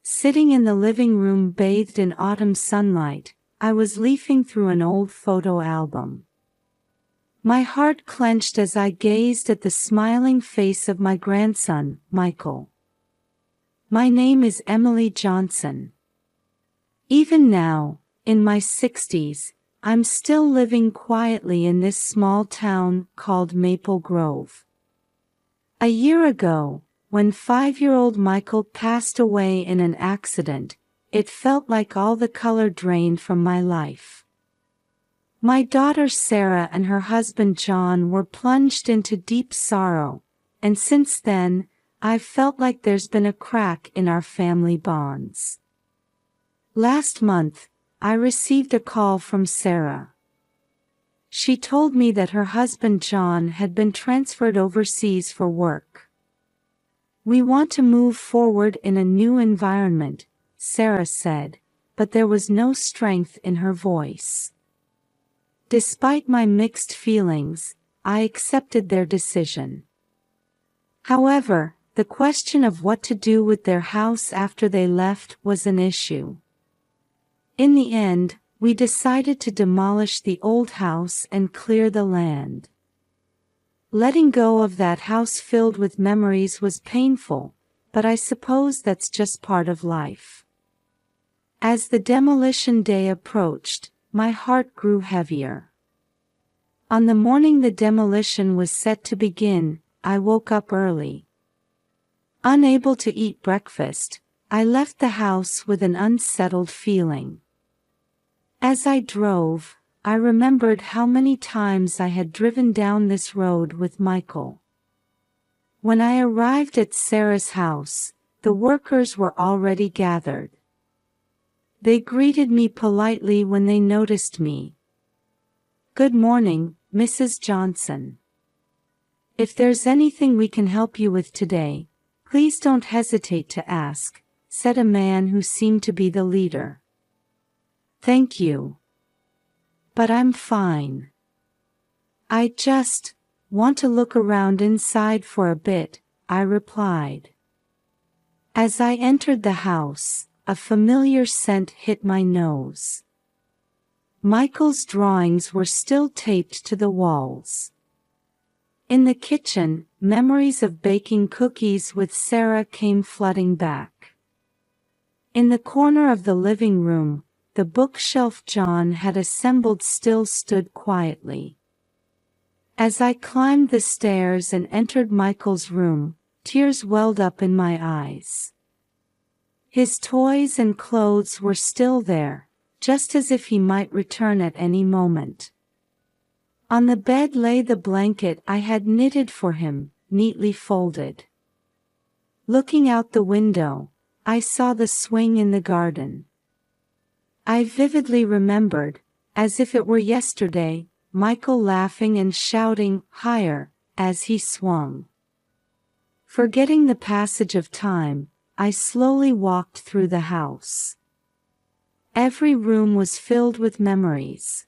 Sitting in the living room bathed in autumn sunlight, I was leafing through an old photo album. My heart clenched as I gazed at the smiling face of my grandson, Michael. My name is Emily Johnson. Even now, in my 60s, I'm still living quietly in this small town called Maple Grove. A year ago, when 5-year-old Michael passed away in an accident, it felt like all the color drained from my life. My daughter Sarah and her husband John were plunged into deep sorrow, and since then, I've felt like there's been a crack in our family bonds. Last month, I received a call from Sarah. She told me that her husband John had been transferred overseas for work. "We want to move forward in a new environment," Sarah said, but there was no strength in her voice. Despite my mixed feelings, I accepted their decision. However, the question of what to do with their house after they left was an issue. In the end, we decided to demolish the old house and clear the land. Letting go of that house filled with memories was painful, but I suppose that's just part of life. As the demolition day approached, my heart grew heavier. On the morning the demolition was set to begin, I woke up early. Unable to eat breakfast, I left the house with an unsettled feeling. As I drove, I remembered how many times I had driven down this road with Michael. When I arrived at Sarah's house, the workers were already gathered. They greeted me politely when they noticed me. "Good morning, Mrs. Johnson. If there's anything we can help you with today, please don't hesitate to ask," said a man who seemed to be the leader. "Thank you. But I'm fine. I just want to look around inside for a bit," I replied. As I entered the house, a familiar scent hit my nose. Michael's drawings were still taped to the walls. In the kitchen, memories of baking cookies with Sarah came flooding back. In the corner of the living room, the bookshelf John had assembled still stood quietly. As I climbed the stairs and entered Michael's room, tears welled up in my eyes. His toys and clothes were still there, just as if he might return at any moment. On the bed lay the blanket I had knitted for him, neatly folded. Looking out the window, I saw the swing in the garden. I vividly remembered, as if it were yesterday, Michael laughing and shouting, "Higher," as he swung. Forgetting the passage of time, I slowly walked through the house. Every room was filled with memories.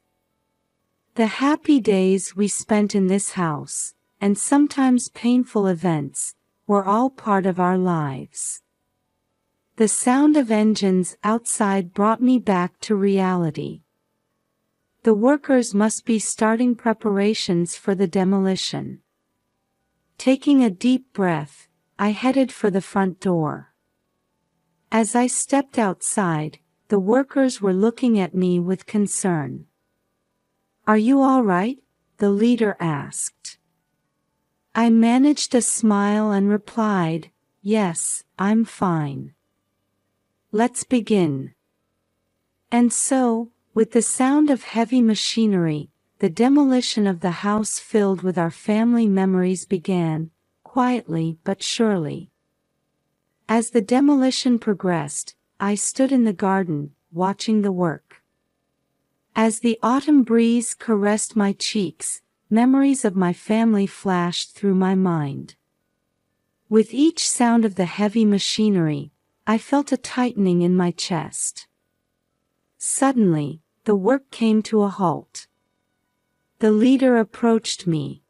The happy days we spent in this house, and sometimes painful events, were all part of our lives. The sound of engines outside brought me back to reality. The workers must be starting preparations for the demolition. Taking a deep breath, I headed for the front door. As I stepped outside, the workers were looking at me with concern. "Are you all right?" the leader asked. I managed a smile and replied, "Yes, I'm fine. Let's begin." And so, with the sound of heavy machinery, the demolition of the house filled with our family memories began, quietly but surely. As the demolition progressed, I stood in the garden, watching the work. As the autumn breeze caressed my cheeks, memories of my family flashed through my mind. With each sound of the heavy machinery, I felt a tightening in my chest. Suddenly, the work came to a halt. The leader approached me.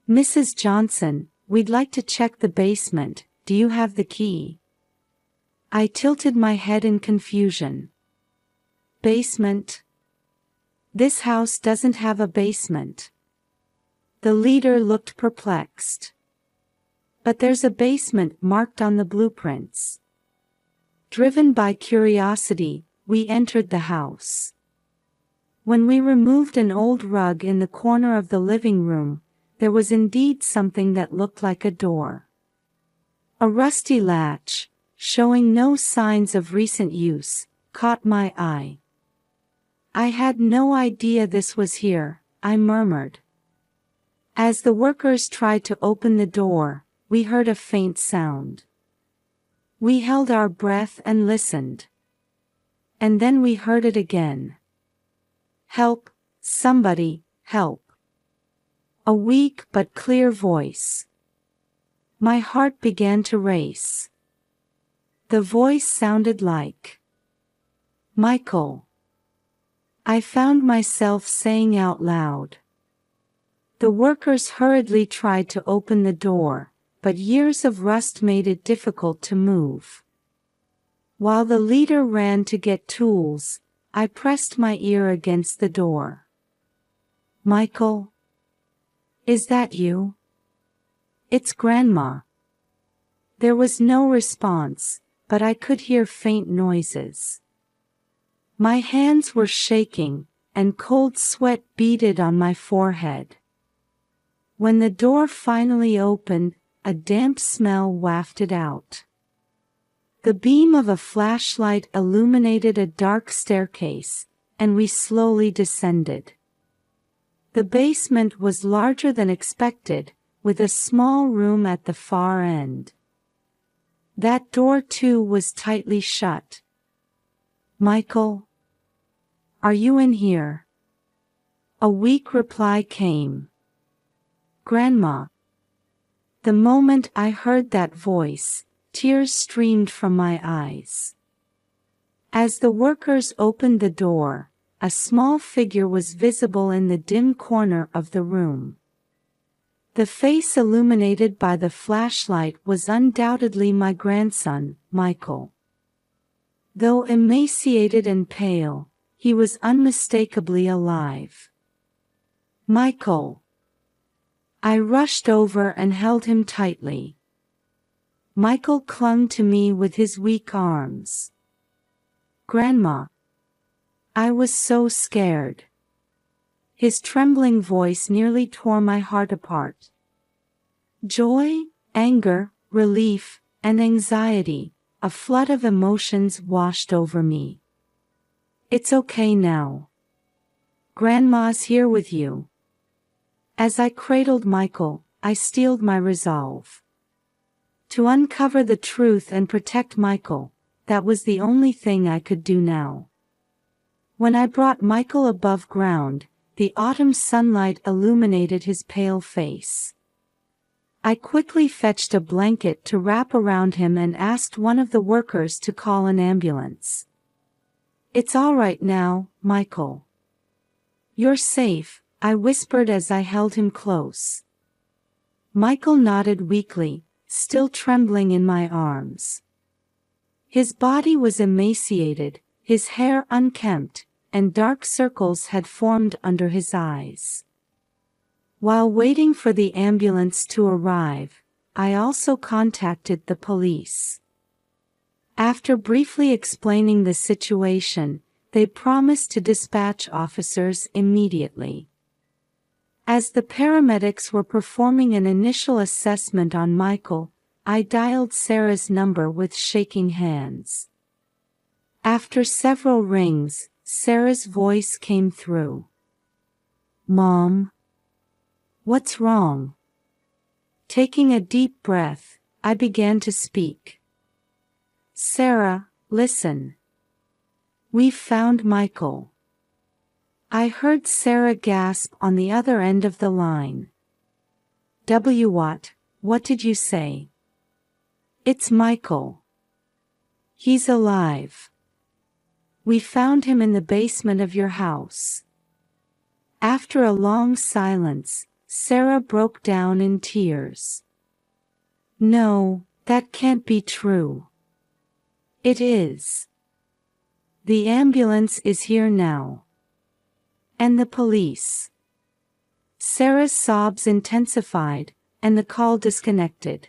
"Mrs. Johnson, we'd like to check the basement. Do you have the key?" I tilted my head in confusion. Basement? This house doesn't have a basement. The leader looked perplexed. But there's a basement marked on the blueprints. Driven by curiosity, we entered the house. When we removed an old rug in the corner of the living room, there was indeed something that looked like a door. A rusty latch, showing no signs of recent use, caught my eye. I had no idea this was here, I murmured. As the workers tried to open the door, we heard a faint sound. We held our breath and listened. And then we heard it again. Help, somebody, help. A weak but clear voice. My heart began to race. The voice sounded like Michael. I found myself saying out loud. The workers hurriedly tried to open the door, but years of rust made it difficult to move. While the leader ran to get tools, I pressed my ear against the door. Michael? Is that you? It's Grandma. There was no response, but I could hear faint noises. My hands were shaking, and cold sweat beaded on my forehead. When the door finally opened, a damp smell wafted out. The beam of a flashlight illuminated a dark staircase, and we slowly descended. The basement was larger than expected, with a small room at the far end. That door too was tightly shut. Michael? Are you in here? A weak reply came. Grandma. The moment I heard that voice, tears streamed from my eyes. As the workers opened the door, a small figure was visible in the dim corner of the room. The face illuminated by the flashlight was undoubtedly my grandson, Michael. Though emaciated and pale, he was unmistakably alive. Michael. I rushed over and held him tightly. Michael clung to me with his weak arms. Grandma. I was so scared. His trembling voice nearly tore my heart apart. Joy, anger, relief, and anxiety, a flood of emotions washed over me. It's okay now. Grandma's here with you. As I cradled Michael, I steeled my resolve. To uncover the truth and protect Michael, that was the only thing I could do now. When I brought Michael above ground, the autumn sunlight illuminated his pale face. I quickly fetched a blanket to wrap around him and asked one of the workers to call an ambulance. It's all right now, Michael. You're safe, I whispered as I held him close. Michael nodded weakly, still trembling in my arms. His body was emaciated, his hair unkempt, and dark circles had formed under his eyes. While waiting for the ambulance to arrive, I also contacted the police. After briefly explaining the situation, they promised to dispatch officers immediately. As the paramedics were performing an initial assessment on Michael, I dialed Sarah's number with shaking hands. After several rings, Sarah's voice came through. Mom? What's wrong? Taking a deep breath, I began to speak. Sarah, listen. We've found Michael. I heard Sarah gasp on the other end of the line. What did you say? It's Michael. He's alive. We found him in the basement of your house. After a long silence, Sarah broke down in tears. No, that can't be true. It is. The ambulance is here now. And the police. Sarah's sobs intensified, and the call disconnected.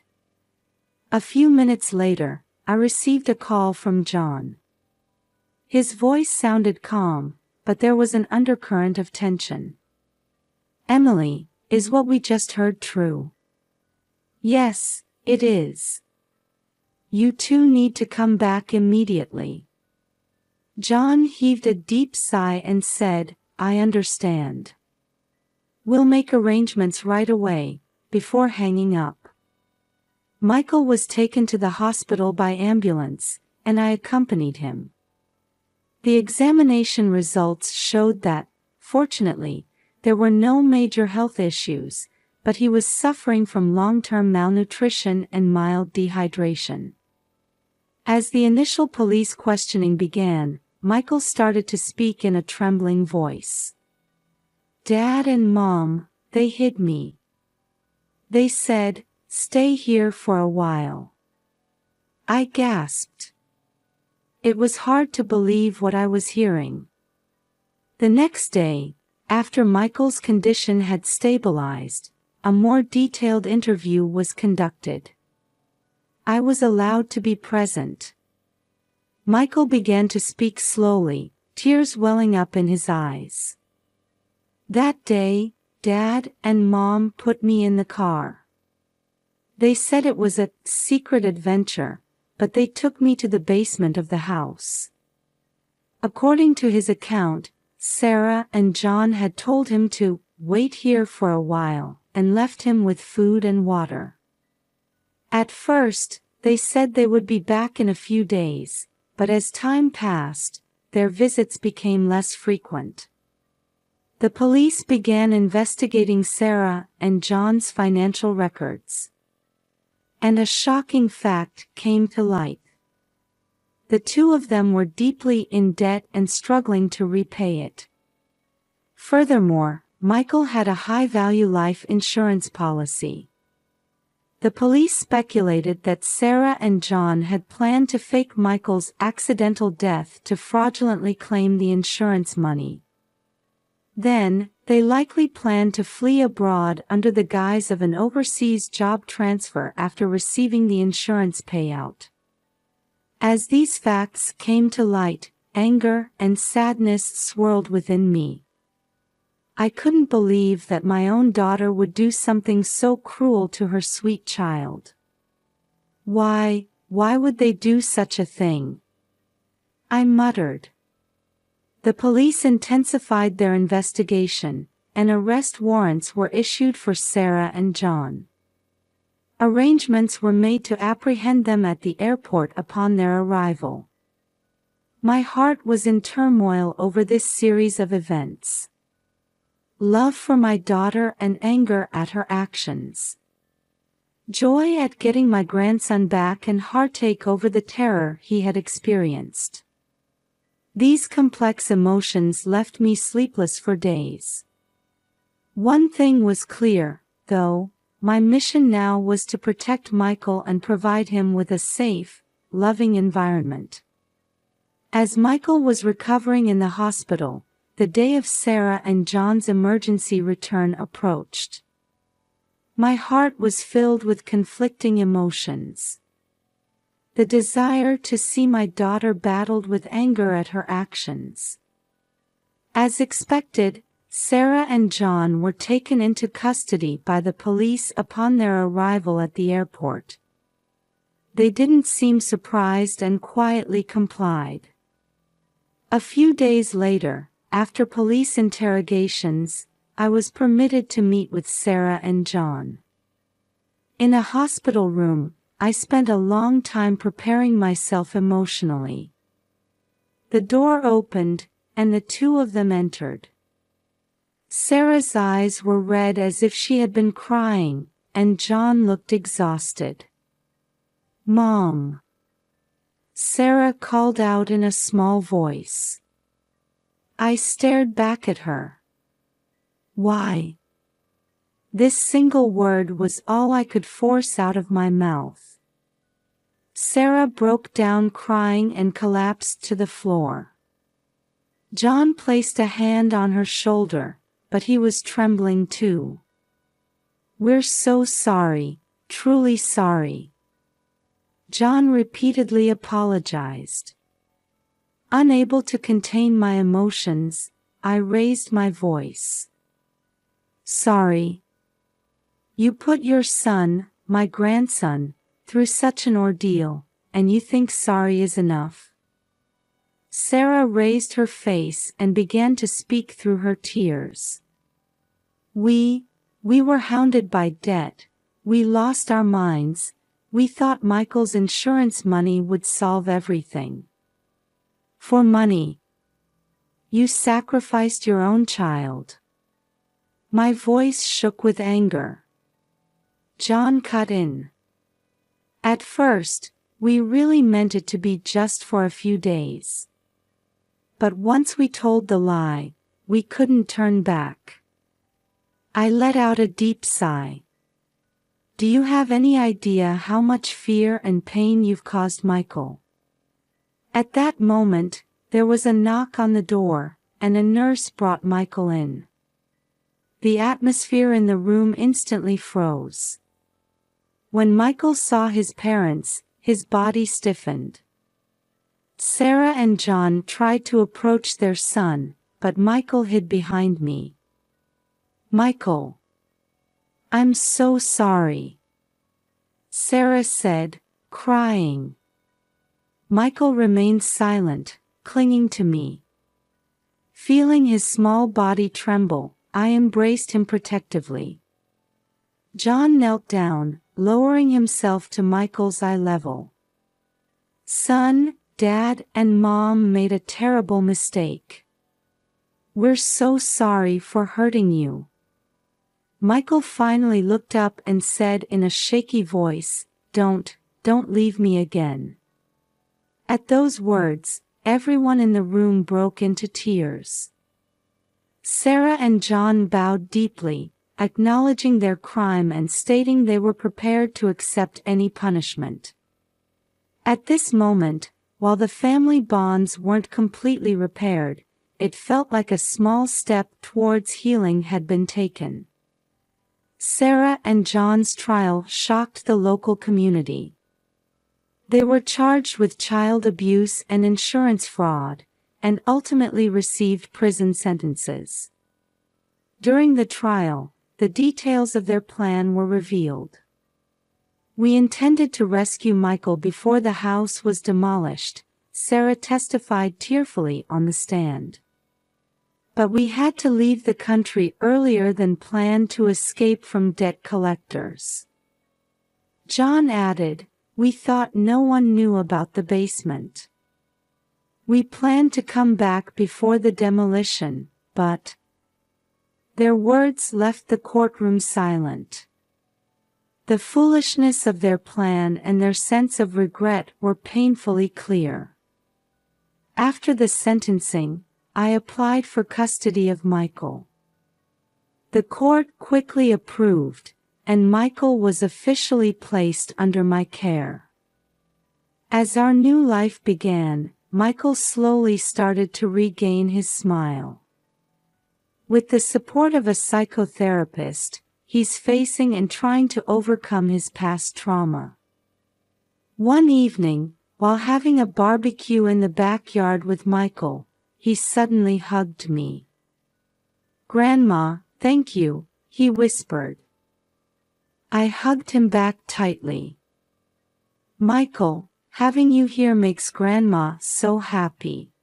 A few minutes later, I received a call from John. His voice sounded calm, but there was an undercurrent of tension. "Emily, is what we just heard true?" "Yes, it is. You two need to come back immediately." John heaved a deep sigh and said, "I understand. We'll make arrangements right away," before hanging up. Michael was taken to the hospital by ambulance, and I accompanied him. The examination results showed that, fortunately, there were no major health issues, but he was suffering from long-term malnutrition and mild dehydration. As the initial police questioning began, Michael started to speak in a trembling voice. "Dad and Mom, they hid me. They said, 'Stay here for a while.'" I gasped. It was hard to believe what I was hearing. The next day, after Michael's condition had stabilized, a more detailed interview was conducted. I was allowed to be present. Michael began to speak slowly, tears welling up in his eyes. "That day, Dad and Mom put me in the car. They said it was a secret adventure, but they took me to the basement of the house." According to his account, Sarah and John had told him to wait here for a while, and left him with food and water. At first, they said they would be back in a few days, but as time passed, their visits became less frequent. The police began investigating Sarah and John's financial records. And a shocking fact came to light. The two of them were deeply in debt and struggling to repay it. Furthermore, Michael had a high-value life insurance policy. The police speculated that Sarah and John had planned to fake Michael's accidental death to fraudulently claim the insurance money. Then, they likely planned to flee abroad under the guise of an overseas job transfer after receiving the insurance payout. As these facts came to light, anger and sadness swirled within me. I couldn't believe that my own daughter would do something so cruel to her sweet child. Why would they do such a thing? I muttered. The police intensified their investigation, and arrest warrants were issued for Sarah and John. Arrangements were made to apprehend them at the airport upon their arrival. My heart was in turmoil over this series of events. Love for my daughter and anger at her actions. Joy at getting my grandson back and heartache over the terror he had experienced. These complex emotions left me sleepless for days. One thing was clear, though, my mission now was to protect Michael and provide him with a safe, loving environment. As Michael was recovering in the hospital, the day of Sarah and John's emergency return approached. My heart was filled with conflicting emotions. The desire to see my daughter battled with anger at her actions. As expected, Sarah and John were taken into custody by the police upon their arrival at the airport. They didn't seem surprised and quietly complied. A few days later, after police interrogations, I was permitted to meet with Sarah and John. In a hospital room, I spent a long time preparing myself emotionally. The door opened, and the two of them entered. Sarah's eyes were red as if she had been crying, and John looked exhausted. "Mom!" Sarah called out in a small voice. I stared back at her. Why? This single word was all I could force out of my mouth. Sarah broke down crying and collapsed to the floor. John placed a hand on her shoulder, but he was trembling too. "We're so sorry, truly sorry." John repeatedly apologized. Unable to contain my emotions, I raised my voice. "Sorry. You put your son, my grandson, through such an ordeal, and you think sorry is enough?" Sarah raised her face and began to speak through her tears. We were hounded by debt, we lost our minds, we thought Michael's insurance money would solve everything. For money. You sacrificed your own child." My voice shook with anger. John cut in. "At first, we really meant it to be just for a few days. But once we told the lie, we couldn't turn back." I let out a deep sigh. "Do you have any idea how much fear and pain you've caused Michael?" At that moment, there was a knock on the door, and a nurse brought Michael in. The atmosphere in the room instantly froze. When Michael saw his parents, his body stiffened. Sarah and John tried to approach their son, but Michael hid behind me. "Michael. I'm so sorry," Sarah said, crying. Michael remained silent, clinging to me. Feeling his small body tremble, I embraced him protectively. John knelt down, lowering himself to Michael's eye level. "Son, Dad, and Mom made a terrible mistake. We're so sorry for hurting you." Michael finally looked up and said in a shaky voice, Don't leave me again." At those words, everyone in the room broke into tears. Sarah and John bowed deeply, acknowledging their crime and stating they were prepared to accept any punishment. At this moment, while the family bonds weren't completely repaired, it felt like a small step towards healing had been taken. Sarah and John's trial shocked the local community. They were charged with child abuse and insurance fraud, and ultimately received prison sentences. During the trial, the details of their plan were revealed. "We intended to rescue Michael before the house was demolished," Sarah testified tearfully on the stand. "But we had to leave the country earlier than planned to escape from debt collectors." John added, "We thought no one knew about the basement. We planned to come back before the demolition, but..." Their words left the courtroom silent. The foolishness of their plan and their sense of regret were painfully clear. After the sentencing, I applied for custody of Michael. The court quickly approved, and Michael was officially placed under my care. As our new life began, Michael slowly started to regain his smile. With the support of a psychotherapist, he's facing and trying to overcome his past trauma. One evening, while having a barbecue in the backyard with Michael, he suddenly hugged me. "Grandma, thank you," he whispered. I hugged him back tightly. "Michael, having you here makes Grandma so happy."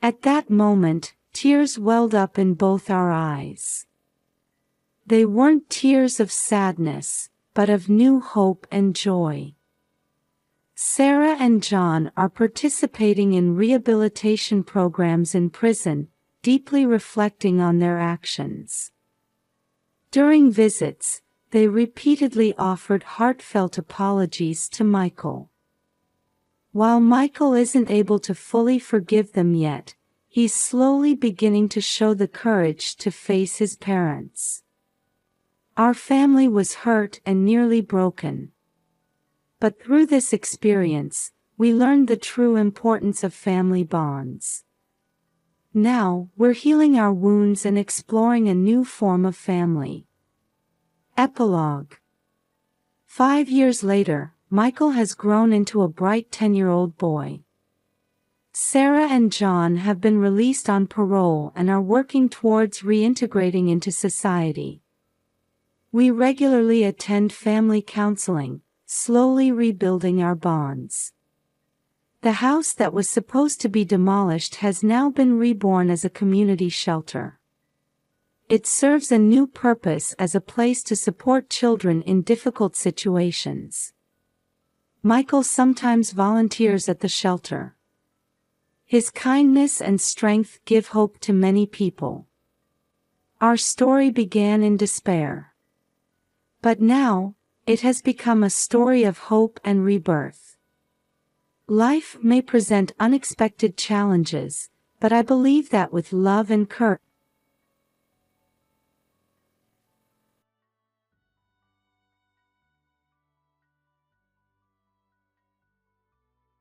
At that moment, tears welled up in both our eyes. They weren't tears of sadness, but of new hope and joy. Sarah and John are participating in rehabilitation programs in prison, deeply reflecting on their actions. During visits, they repeatedly offered heartfelt apologies to Michael. While Michael isn't able to fully forgive them yet, he's slowly beginning to show the courage to face his parents. Our family was hurt and nearly broken. But through this experience, we learned the true importance of family bonds. Now, we're healing our wounds and exploring a new form of family. Epilogue. 5 years later, Michael has grown into a bright 10-year-old boy. Sarah and John have been released on parole and are working towards reintegrating into society. We regularly attend family counseling, slowly rebuilding our bonds. The house that was supposed to be demolished has now been reborn as a community shelter. It serves a new purpose as a place to support children in difficult situations. Michael sometimes volunteers at the shelter. His kindness and strength give hope to many people. Our story began in despair. But now, it has become a story of hope and rebirth. Life may present unexpected challenges, but I believe that with love and courage,